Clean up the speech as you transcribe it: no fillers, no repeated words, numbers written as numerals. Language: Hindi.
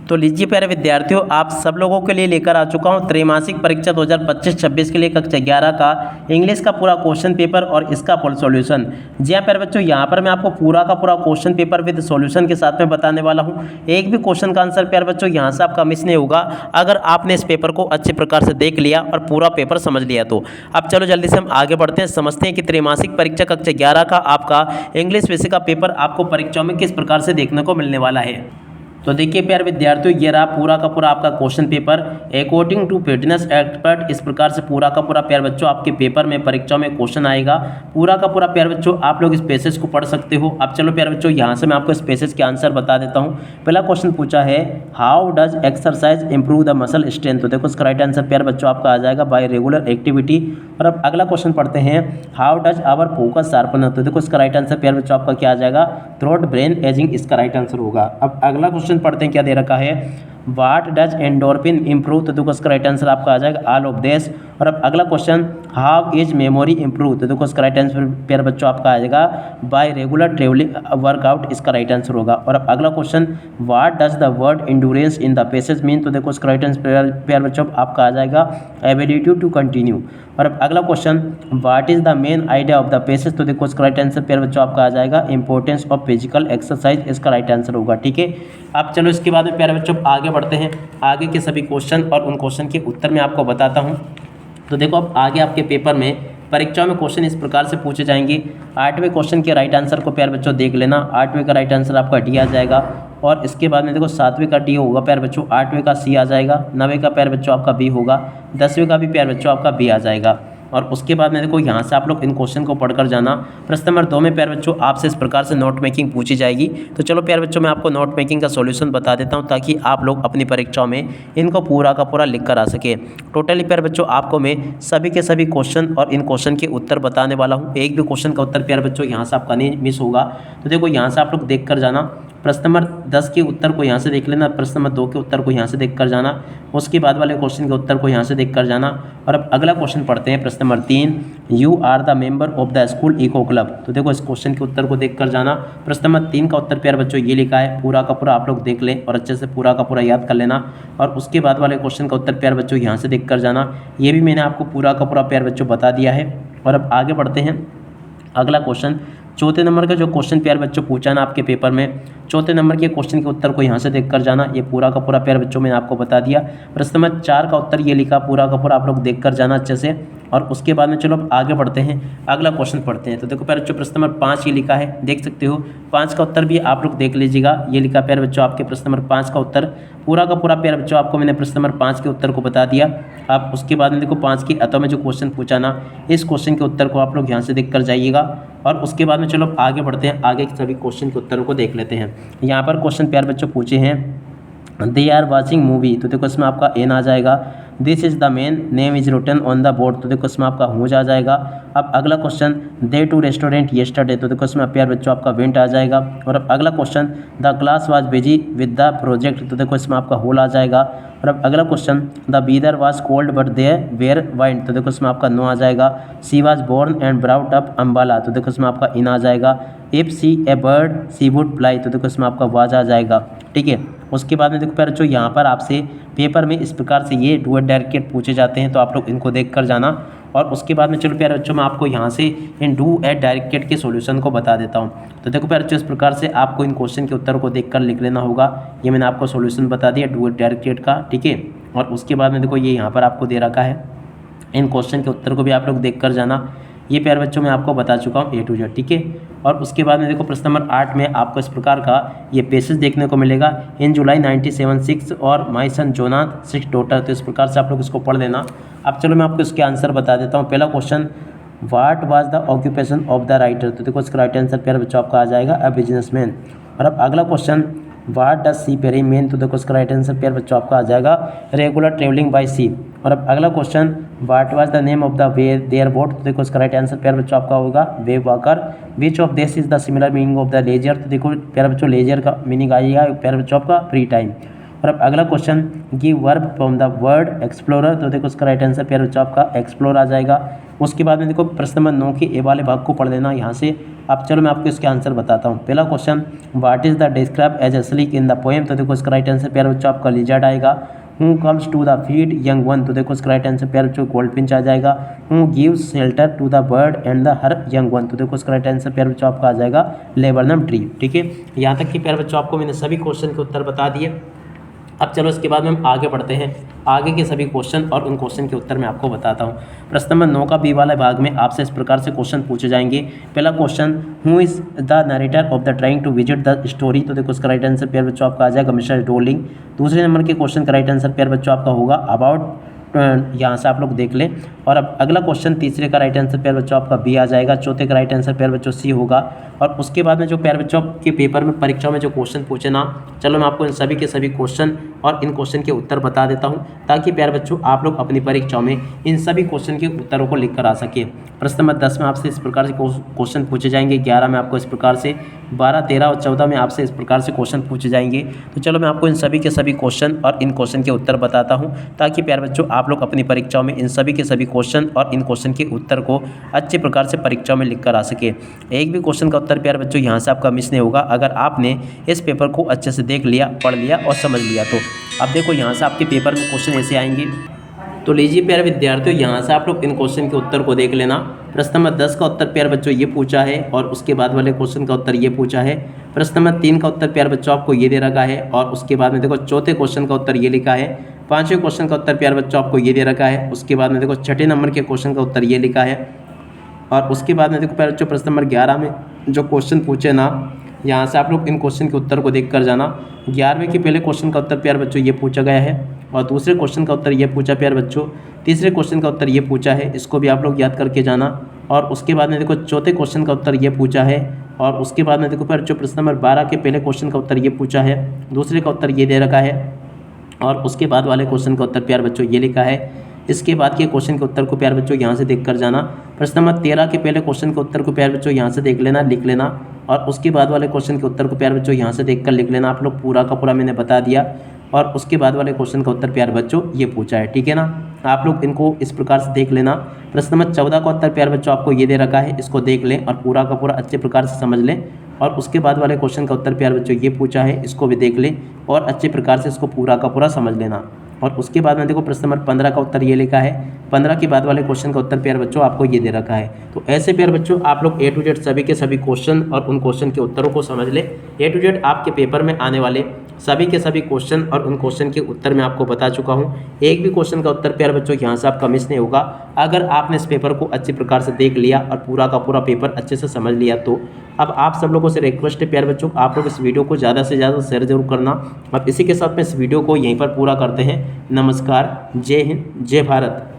तो लीजिए प्यारे विद्यार्थियों, आप सब लोगों के लिए लेकर आ चुका हूं त्रैमासिक परीक्षा 2025-26 के लिए कक्षा 11 का इंग्लिश का पूरा क्वेश्चन पेपर और इसका फुल सॉल्यूशन। जी हाँ प्यारे बच्चों, यहाँ पर मैं आपको पूरा का पूरा क्वेश्चन पेपर विद सॉल्यूशन के साथ में बताने वाला हूं। एक भी क्वेश्चन का आंसर प्यारे बच्चों यहाँ से आपका मिस नहीं होगा अगर आपने इस पेपर को अच्छे प्रकार से देख लिया और पूरा पेपर समझ लिया तो। अब चलो जल्दी से हम आगे बढ़ते हैं, समझते हैं कि त्रैमासिक परीक्षा कक्षा 11 का आपका इंग्लिश विषय का पेपर आपको परीक्षाओं में किस प्रकार से देखने को मिलने वाला है। तो देखिए प्यारे विद्यार्थियों, ये रहा पूरा का पूरा आपका question paper according to fitness expert. इस प्रकार से पूरा का पूरा प्यारे बच्चों आपके पेपर में परीक्षाओं में क्वेश्चन आएगा। पूरा का पूरा प्यारे बच्चों आप लोग इस पैसेज को पढ़ सकते हो। अब चलो प्यारे बच्चों, यहाँ से मैं आपको इस पैसेज के आंसर बता देता हूँ। पहला क्वेश्चन पूछा है, how does exercise improve the muscle strength. तो देखो इसका राइट आंसर प्यारे बच्चों आपका आ जाएगा बाय रेगुलर एक्टिविटी। और अब अगला क्वेश्चन पढ़ते हैं, how does our focus sharpen. तो देखो इसका राइट आंसर प्यारे बच्चों आपका क्या आ जाएगा, थ्रू ब्रेन एजिंग, इसका राइट आंसर होगा। अब अगला क्वेश्चन पढ़ते हैं, क्या दे रखा है, व्हाट डज एंडोर्फिन इंप्रूव। तो देखो इसका राइट आंसर आपका आ जाएगा ऑल ऑफ दिस। और अब अगला question, how is memory improve. तो देखो इसका राइट आंसर प्यारे बच्चों आपका आ जाएगा बाय रेगुलर ट्रेवलिंग वर्कआउट, इसका राइट आंसर होगा। और अब अगला question, what does the word endurance in the passage mean. तो देखो इसका राइट आंसर प्यारे बच्चों आपका आ जाएगा एबिलिटी टू कंटिन्यू। और अब अगला question, what is the main idea of the passage. तो देखो इसका राइट आंसर प्यारे बच्चों आपका आ जाएगा इंपॉर्टेंस ऑफ फिजिकल एक्सरसाइज, इसका राइट आंसर होगा। ठीक है, अब चलो इसके बाद में प्यारे बच्चों आगे बढ़ते हैं। आगे के सभी क्वेश्चन और उन क्वेश्चन के उत्तर मैं आपको बताता हूँ। तो देखो अब आगे आपके पेपर में परीक्षाओं में क्वेश्चन इस प्रकार से पूछे जाएंगे। 8वें क्वेश्चन के राइट आंसर को प्यारे बच्चों देख लेना। 8वें का राइट आंसर आपका डी आ जाएगा। और इसके बाद में देखो 7वें का डी होगा प्यारे बच्चों, 8वें का सी आ जाएगा, 9वें का प्यारे बच्चों आपका बी होगा, 10वें का भी प्यारे बच्चों आपका बी आ जाएगा। और उसके बाद में देखो यहाँ से आप लोग इन क्वेश्चन को पढ़कर जाना। प्रश्न नंबर 2 में प्यारे बच्चों आपसे इस प्रकार से नोट मेकिंग पूछी जाएगी। तो चलो प्यारे बच्चों मैं आपको नोट मेकिंग का सॉल्यूशन बता देता हूँ ताकि आप लोग अपनी परीक्षाओं में इनको पूरा का पूरा लिख कर आ सके। टोटली प्यारे बच्चों आपको मैं सभी के सभी क्वेश्चन और इन क्वेश्चन के उत्तर बताने वाला हूँ। एक भी क्वेश्चन का उत्तर प्यारे बच्चों यहाँ से आपका नहीं मिस होगा। तो देखो यहाँ से आप लोग देख कर जाना। प्रश्न नंबर 10 के उत्तर को यहाँ से देख लेना, प्रश्न नंबर 2 के उत्तर को यहाँ से देख कर जाना, उसके बाद वाले क्वेश्चन के उत्तर को यहाँ से देख कर जाना। और अब अगला क्वेश्चन पढ़ते हैं, प्रश्न number 3, you are the member of the school eco club. तो देखो इस क्वेश्चन के उत्तर को देख कर जाना। प्रश्न नंबर 3 का उत्तर प्यारे बच्चों ये लिखा है, पूरा का पूरा आप लोग देख लें और अच्छे से पूरा का पूरा याद कर लेना। और उसके बाद वाले क्वेश्चन का उत्तर प्यारे बच्चों यहाँ से देख कर जाना। ये भी मैंने आपको पूरा का पूरा प्यारे बच्चों बता दिया है। और अब आगे बढ़ते हैं। अगला क्वेश्चन, चौथे नंबर का जो क्वेश्चन प्यारे बच्चों पूछा ना आपके पेपर में, चौथे नंबर के क्वेश्चन के उत्तर को यहाँ से देख कर जाना। ये पूरा का पूरा प्यारे बच्चों मैंने आपको बता दिया। प्रश्न नंबर 4 का उत्तर ये लिखा, पूरा का पूरा आप लोग देख कर जाना अच्छे से। और उसके बाद में चलो अब आगे बढ़ते हैं, अगला क्वेश्चन पढ़ते हैं। तो देखो प्यारे बच्चों प्रश्न नंबर 5 ये लिखा है, देख सकते हो। 5 का उत्तर भी आप लोग देख लीजिएगा। ये लिखा प्यारे बच्चों आपके प्रश्न नंबर 5 का उत्तर, पूरा का पूरा प्यारे बच्चों आपको मैंने प्रश्न नंबर 5 के उत्तर को बता दिया। आप उसके बाद में देखो 5 की अतः में जो क्वेश्चन पूछा ना, इस क्वेश्चन के उत्तर को आप लोग यहाँ से देख कर जाइएगा। और उसके बाद में चलो आगे बढ़ते हैं, आगे के सभी क्वेश्चन के उत्तरों को देख लेते हैं। यहाँ पर क्वेश्चन प्यारे बच्चों पूछे हैं, दे आर वॉचिंग मूवी। तो देखो इसमें आपका एन आ जाएगा। This is the main name is written on the board. तो देखो इसमें आपका हुज आ जाएगा। अब अगला question, they to restaurant yesterday. तो देखो इसमें प्यारे बच्चों आपका वेंट आ जाएगा। और अब अगला question, the class was busy with the project. तो देखो इसमें आपका होल आ जाएगा। और अब अगला question, the weather was cold but they were wine. तो देखो इसमें आपका नो आ जाएगा। She was born and brought up Ambala. तो देखो इसमें आपका इन आ जाएगा। If she a bird she would fly. तो देखो इसमें आपका वाज आ जाएगा। ठीक है, उसके बाद में देखो प्यारे बच्चों यहाँ पर आपसे पेपर में इस प्रकार से ये डू डायरेक्टेड पूछे जाते हैं, तो आप लोग इनको देख कर जाना। और उसके बाद में चलो प्यारे बच्चों मैं आपको यहाँ से इन डू एट डायरेक्टेड के सॉल्यूशन को बता देता हूँ। तो देखो प्यारे बच्चों इस प्रकार से आपको इन क्वेश्चन के उत्तर को देखकर लिख लेना होगा। ये मैंने आपको सॉल्यूशन बता दिया डू एट डायरेक्टेड का। ठीक है, और उसके बाद में देखो ये यहाँ पर आपको दे रखा है, इन क्वेश्चन के उत्तर को भी आप लोग देख कर जाना। ये प्यारे बच्चों मैं आपको बता चुका हूँ A to Z। ठीक है, और उसके बाद में देखो प्रश्न नंबर 8 में आपको इस प्रकार का ये पैसेज देखने को मिलेगा, इन जुलाई 1976 और माई सन जोनाथ 6 डॉटर। तो इस प्रकार से आप लोग इसको पढ़ लेना। अब चलो मैं आपको इसके आंसर बता देता हूँ। पहला question, what was the occupation of the writer. तो देखो इसका राइट आंसर प्यारे बच्चों आपका आ जाएगा अ बिजनेसमैन। और अब अगला question, what does sea peri mean. तो देखो इसका राइट आंसर प्यारे बच्चों आपका आ जाएगा रेगुलर ट्रेवलिंग बाय सी। और अब अगला question, what was the name of the way their boat. तो देखो इसका राइट आंसर प्यारे बच्चों आपका होगा wave walker. Which of this is the similar meaning of the leisure. तो देखो प्यारे बच्चों लेजर का मीनिंग आएगा प्यारे बच्चों आपका फ्री टाइम। और अब अगला question, give verb from the word explorer, तो देखो उसका राइट आंसर प्यारे बच्चों आपका एक्सप्लोर आ जाएगा। उसके बाद में देखो प्रश्न नंबर 9 के ए वाले भाग को पढ़ लेना यहाँ से। अब चलो मैं आपको इसके आंसर बताता हूँ। पहला question, what is the describe as sleek in the poem, तो देखो इसका राइट आंसर प्यारे बच्चों आपका लिजर्ड आएगा। Who comes to the feed young one, तो देखो इसका राइट आंसर प्यारे बच्चों गोल्ड फिंच आ जाएगा। Who gives shelter to the bird and the her young one, तो देखो इसका राइट आंसर प्यारे बच्चों आपका आ जाएगा लेबरनम ट्री। ठीक है, यहाँ तक कि प्यारे बच्चों आपको मैंने सभी क्वेश्चन के उत्तर बता दिए। अब चलो इसके बाद में हम आगे बढ़ते हैं, आगे के सभी क्वेश्चन और उन क्वेश्चन के उत्तर मैं आपको बताता हूँ। प्रश्न नंबर 9 का बी वाले भाग में आपसे इस प्रकार से क्वेश्चन पूछे जाएंगे। पहला question, who is the narrator of the trying to visit the story, तो देखो उसका राइट आंसर प्यारे बच्चों आपका आ जाएगा मिस्टर रोलिंग। दूसरे नंबर के क्वेश्चन का राइट आंसर प्यारे बच्चों आपका होगा अबाउट, यहाँ से आप लोग देख लें। और अब अगला क्वेश्चन, तीसरे का राइट आंसर प्यारे बच्चों आपका बी आ जाएगा। चौथे का राइट आंसर प्यारे बच्चों सी होगा। और उसके बाद में जो प्यारे बच्चों के पेपर में परीक्षा में जो क्वेश्चन पूछे ना, चलो मैं आपको इन सभी के सभी क्वेश्चन और इन क्वेश्चन के उत्तर बता देता हूँ, ताकि प्यारे बच्चों आप लोग अपनी परीक्षाओं में इन सभी क्वेश्चन के उत्तरों को लिख कर आ सके। प्रश्न नंबर 10 में आपसे इस प्रकार से क्वेश्चन पूछे जाएंगे, 11 में आपको इस प्रकार से, 12, 13 और 14 में आपसे इस प्रकार से क्वेश्चन पूछे जाएंगे। तो चलो मैं आपको इन सभी के सभी क्वेश्चन और इन क्वेश्चन के उत्तर बताता हूँ, ताकि प्यारे बच्चों आप लोग अपनी परीक्षाओं में इन सभी के सभी क्वेश्चन और इन क्वेश्चन के उत्तर को अच्छे प्रकार से परीक्षाओं में लिख कर आ सके। एक भी क्वेश्चन का उत्तर प्यारे बच्चों यहाँ से आपका मिस नहीं होगा, अगर आपने इस पेपर को अच्छे से देख लिया, पढ़ लिया और समझ लिया तो। अब देखो यहाँ से आपके पेपर में क्वेश्चन ऐसे आएंगे, तो लीजिए प्यारे विद्यार्थियों, यहाँ से आप लोग इन क्वेश्चन के उत्तर को देख लेना। प्रश्न नंबर 10 का उत्तर प्यारे बच्चों ये पूछा है, और उसके बाद वाले क्वेश्चन का उत्तर ये पूछा है। प्रश्न नंबर 3 का उत्तर प्यारे बच्चों आपको ये दे रखा है, और उसके बाद में देखो चौथे क्वेश्चन का उत्तर ये लिखा है। पाँचवें क्वेश्चन का उत्तर प्यारे बच्चों आपको ये दे रखा है। उसके बाद में देखो छठे नंबर के क्वेश्चन का उत्तर ये लिखा है। और उसके बाद में देखो प्यारे बच्चों प्रश्न नंबर 11 में जो क्वेश्चन पूछे ना, यहाँ से आप लोग इन क्वेश्चन के उत्तर को देख कर जाना। 11वें के पहले क्वेश्चन का उत्तर प्यारे बच्चों ये पूछा गया है, और दूसरे क्वेश्चन का उत्तर ये पूछा प्यारे बच्चों। तीसरे क्वेश्चन का उत्तर ये पूछा है, इसको भी आप लोग याद करके जाना। और उसके बाद में देखो चौथे क्वेश्चन का उत्तर ये पूछा है। और उसके बाद में देखो प्यारे बच्चों प्रश्न नंबर 12 के पहले क्वेश्चन का उत्तर ये पूछा है, दूसरे का उत्तर ये दे रखा है। और उसके बाद वाले क्वेश्चन का उत्तर प्यारे बच्चों ये लिखा है। इसके बाद के क्वेश्चन के उत्तर को प्यारे बच्चों यहाँ से देख कर जाना। प्रश्न नंबर 13 के पहले क्वेश्चन के उत्तर को प्यारे बच्चों यहाँ से देख लेना, लिख लेना। और उसके बाद वाले क्वेश्चन के उत्तर को प्यारे बच्चों यहाँ से देख कर लिख लेना। आप लोग पूरा का पूरा मैंने बता दिया। और उसके बाद वाले क्वेश्चन का उत्तर प्यारे बच्चों ये पूछा है, ठीक है ना। आप लोग इनको इस प्रकार से देख लेना। प्रश्न नंबर 14 का उत्तर प्यारे बच्चों आपको ये दे रखा है, इसको देख लें और पूरा का पूरा अच्छे प्रकार से समझ लें। और उसके बाद वाले क्वेश्चन का उत्तर प्यारे बच्चों ये पूछा है, इसको भी देख लें और अच्छे प्रकार से इसको पूरा का पूरा समझ लेना। और उसके बाद में देखो प्रश्न नंबर 15 का उत्तर ये लिखा है। 15 के बाद वाले क्वेश्चन का उत्तर प्यारे बच्चों आपको ये दे रखा है। तो ऐसे प्यारे बच्चों आप लोग A to Z सभी के सभी क्वेश्चन और उन क्वेश्चन के उत्तरों को समझ ले। A to Z आपके पेपर में आने वाले सभी के सभी क्वेश्चन और उन क्वेश्चन के उत्तर मैं आपको बता चुका हूँ। एक भी क्वेश्चन का उत्तर प्यारे बच्चों यहाँ से आपका मिस नहीं होगा, अगर आपने इस पेपर को अच्छे प्रकार से देख लिया और पूरा का पूरा पेपर अच्छे से समझ लिया तो। अब आप सब लोगों से रिक्वेस्ट है प्यारे बच्चों, आप लोग इस वीडियो को ज़्यादा से ज़्यादा शेयर जरूर करना। अब इसी के साथ में इस वीडियो को यहीं पर पूरा करते हैं। नमस्कार, जय हिंद, जय भारत।